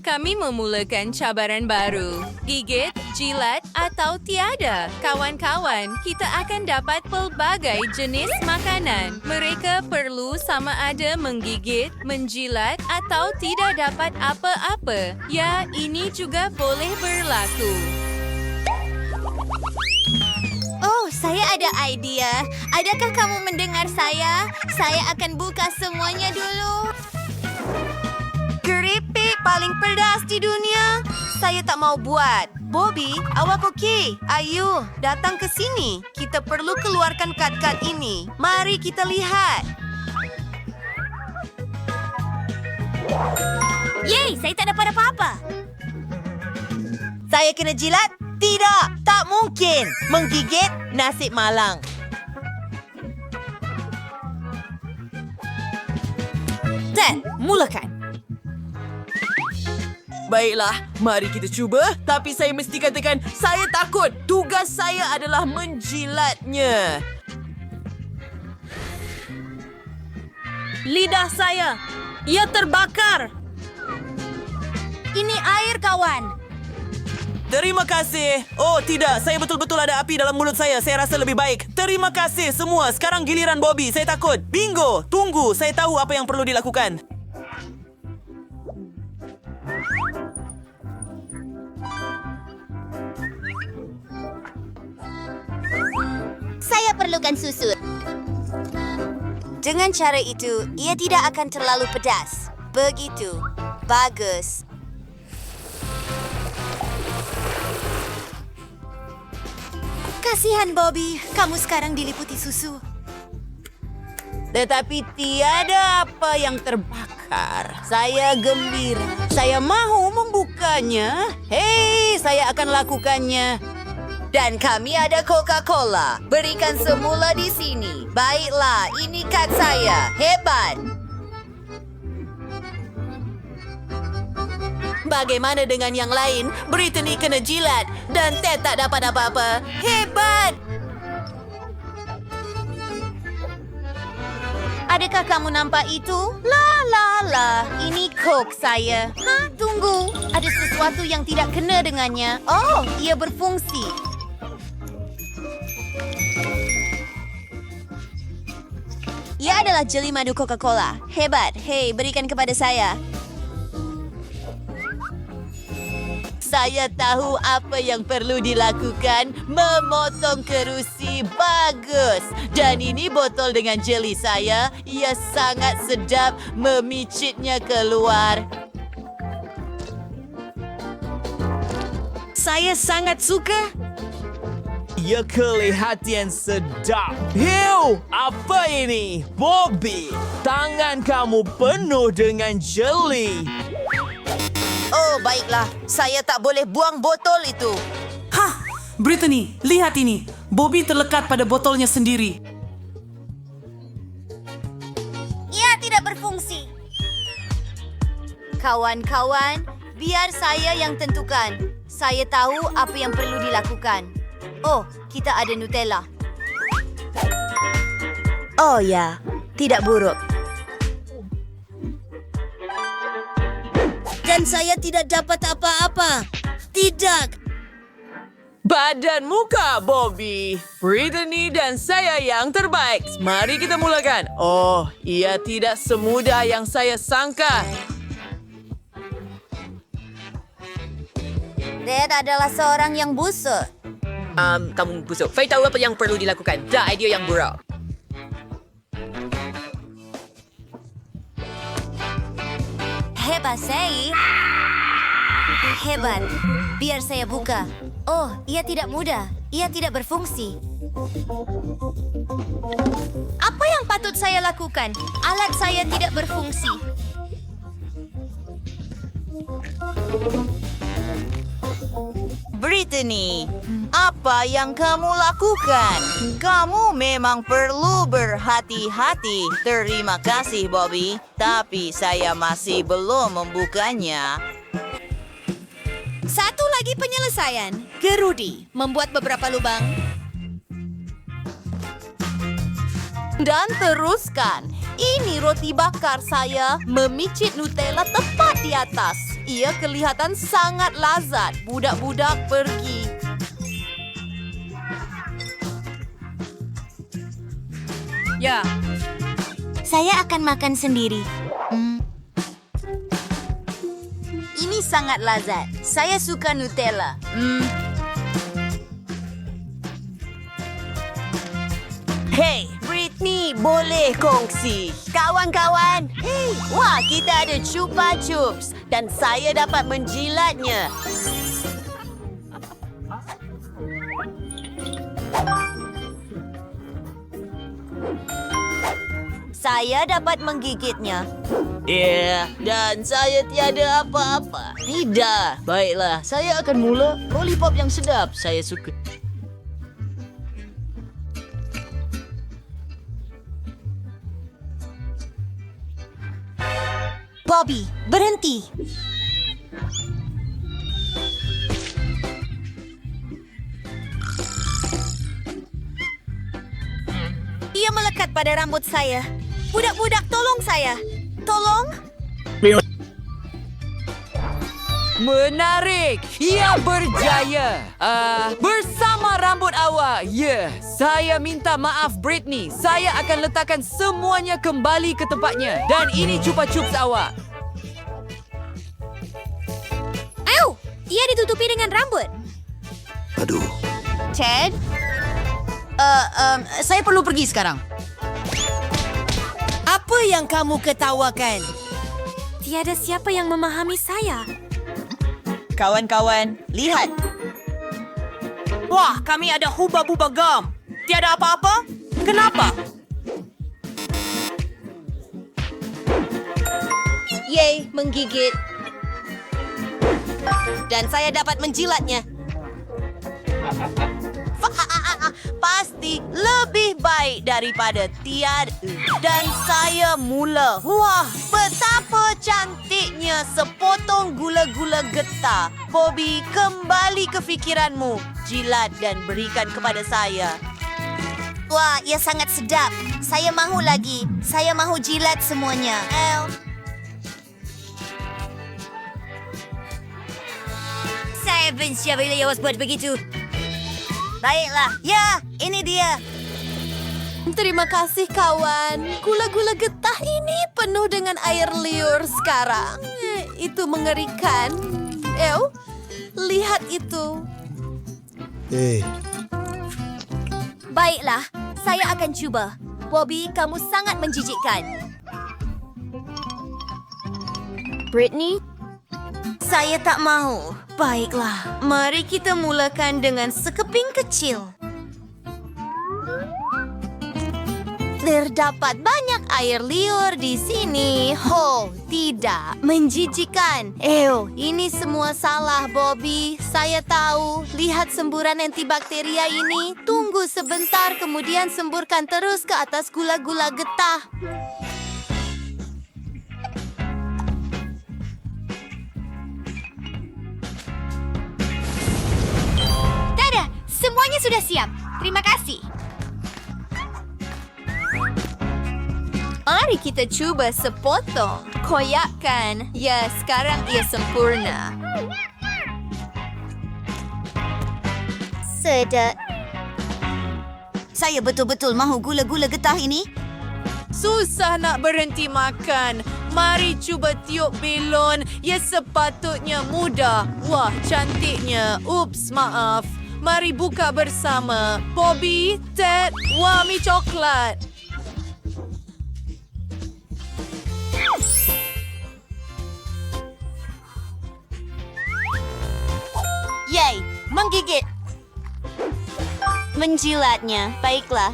kami memulakan cabaran baru. Gigit, jilat, atau tiada. Kawan-kawan, kita akan dapat pelbagai jenis makanan. Mereka perlu sama ada menggigit, menjilat, atau tidak dapat apa-apa. Ya, ini juga boleh berlaku. Oh, saya ada idea. Adakah kamu mendengar saya? Saya akan buka semuanya dulu. Keripik paling pedas di dunia. Saya tak mau buat. Bobby, awak okey? Ayo, datang ke sini. Kita perlu keluarkan kad-kad ini. Mari kita lihat. Yeay, saya tak dapat apa-apa. Saya kena jilat? Tidak, tak mungkin. Menggigit nasi malang. Ted, mulakan. Baiklah, mari kita cuba. Tapi saya mesti katakan, saya takut. Tugas saya adalah menjilatnya. Lidah saya, ia terbakar. Ini air, kawan. Terima kasih. Oh tidak, saya betul-betul ada api dalam mulut saya. Saya rasa lebih baik. Terima kasih semua. Sekarang giliran Bobby. Saya takut. Bingo. Tunggu. Saya tahu apa yang perlu dilakukan. Saya perlukan susu. Dengan cara itu, ia tidak akan terlalu pedas. Begitu. Bagus. Kasihan Bobby, kamu sekarang diliputi susu. Tetapi tiada apa yang terbakar. Saya gembira. Saya mahu membukanya. Hei, saya akan lakukannya. Dan kami ada Coca-Cola. Berikan semula di sini. Baiklah, ini kad saya. Hebat. Bagaimana dengan yang lain? Brittany kena jilat dan Ted tak dapat apa-apa. Hebat! Adakah kamu nampak itu? La, ini Coke saya. Hah? Tunggu. Ada sesuatu yang tidak kena dengannya. Oh, ia berfungsi. Ia adalah jeli madu Coca-Cola. Hebat. Hei, berikan kepada saya. Saya tahu apa yang perlu dilakukan. Memotong kerusi. Bagus. Dan ini botol dengan jeli saya. Ia sangat sedap memicitnya keluar. Saya sangat suka. Ya, kelihatan sedap. Hiu, apa ini? Bobby, tangan kamu penuh dengan jeli. Oh, baiklah. Saya tak boleh buang botol itu. Hah! Brittany, lihat ini. Bobby terlekat pada botolnya sendiri. Ia tidak berfungsi. Kawan-kawan, biar saya yang tentukan. Saya tahu apa yang perlu dilakukan. Oh, kita ada Nutella. Oh ya, tidak buruk. Dan saya tidak dapat apa-apa. Tidak. Badan muka, Bobby. Brittany dan saya yang terbaik. Mari kita mulakan. Oh, ia tidak semudah yang saya sangka. Ted adalah seorang yang busuk. Kamu busuk. Saya tahu apa yang perlu dilakukan. Dah idea yang buruk. Hebat, saya. Hebat. Biar saya buka. Oh, ia tidak mudah. Ia tidak berfungsi. Apa yang patut saya lakukan? Alat saya tidak berfungsi. Brittany, apa yang kamu lakukan? Kamu memang perlu berhati-hati. Terima kasih, Bobby. Tapi saya masih belum membukanya. Satu lagi penyelesaian. Gerudi membuat beberapa lubang. Dan teruskan. Ini roti bakar saya memicit Nutella tepat di atas. Ia kelihatan sangat lazat. Budak-budak pergi. Ya, Saya akan makan sendiri. Ini sangat lazat. Saya suka Nutella. Hey, Britney, boleh kongsi. Kawan-kawan, hey, wah, kita ada Chupa Chups dan saya dapat menjilatnya. Saya dapat menggigitnya. Dan saya tiada apa-apa. Tidak. Baiklah, saya akan mula. Lollipop yang sedap. Saya suka. Bobby, berhenti. Ia melekat pada rambut saya. Budak-budak, tolong saya. Tolong. menarik. Ia berjaya. Bersama rambut awak. Ya, saya minta maaf Britney. Saya akan letakkan semuanya kembali ke tempatnya. Dan ini Chupa Chups awak. Au! Ia ditutupi dengan rambut. Ted? Saya perlu pergi sekarang. Apa yang kamu ketawakan? Tiada siapa yang memahami saya. Kawan-kawan, lihat. Wah, kami ada hubba-bubba gum. Tiada apa-apa? Kenapa? Yeay, menggigit. Dan saya dapat menjilatnya. Pasti lebih baik daripada tiada. Dan saya mula. Wah, betapa cantiknya sepotong gula-gula getah. Bobby, kembali ke fikiranmu. Jilat dan berikan kepada saya. Wah, ia sangat sedap. Saya mahu lagi. Saya mahu jilat semuanya. Saya benci bila ia buat begitu. Baiklah. Ya, ini dia. Terima kasih, kawan. Gula-gula getah ini penuh dengan air liur sekarang. Itu mengerikan. Lihat itu. Baiklah, saya akan cuba. Bobby, kamu sangat menjijikkan. Britney? Saya tak mahu. Baiklah, mari kita mulakan dengan sekeping kecil. Terdapat banyak air liur di sini. Tidak. Menjijikan. Ini semua salah, Bobby. Saya tahu. Lihat semburan antibakteria ini. Tunggu sebentar, kemudian semburkan terus ke atas gula-gula getah. Tada! Semuanya sudah siap. Terima kasih. Mari kita cuba sepotong. Koyakkan. Ya, sekarang ia sempurna. Sedap. Saya betul-betul mahu gula-gula getah ini. Susah nak berhenti makan. Mari cuba tiup belon. Ya, sepatutnya mudah. Wah, cantiknya. Ups, maaf. Mari buka bersama. Bobby, Ted, wah, mi coklat. Yay, menggigit. Menjilatnya. Baiklah.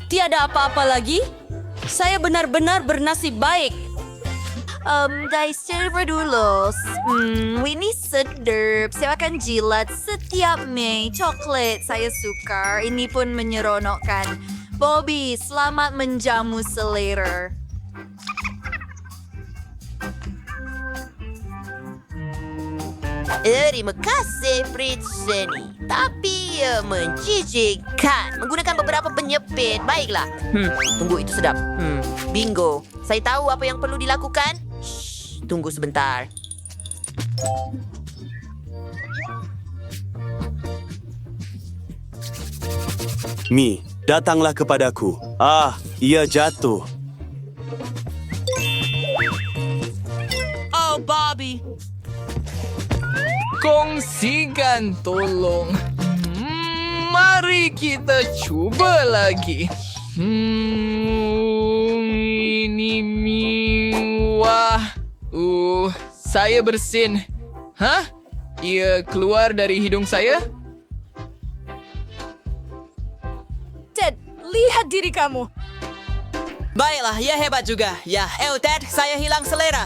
Tiada apa-apa lagi? Saya benar-benar bernasib baik. Guys, server dulu. Ini sedap. Saya akan jilat setiap Mei. Coklat saya suka. Ini pun menyeronokkan. Bobby, selamat menjamu selera. Terima kasih, Britney. Tapi menjijikkan. Menggunakan beberapa penyepit. Baiklah. Tunggu, itu sedap. Bingo. Saya tahu apa yang perlu dilakukan. tunggu sebentar. Mi, datanglah kepadaku. Ia jatuh. Oh, Bobby. Kongsikan tolong. Mari kita cuba lagi. Wah. Saya bersin. Hah? Ia keluar dari hidung saya? Ted, lihat diri kamu. Baiklah, ia hebat juga. Ya, Ted, saya hilang selera.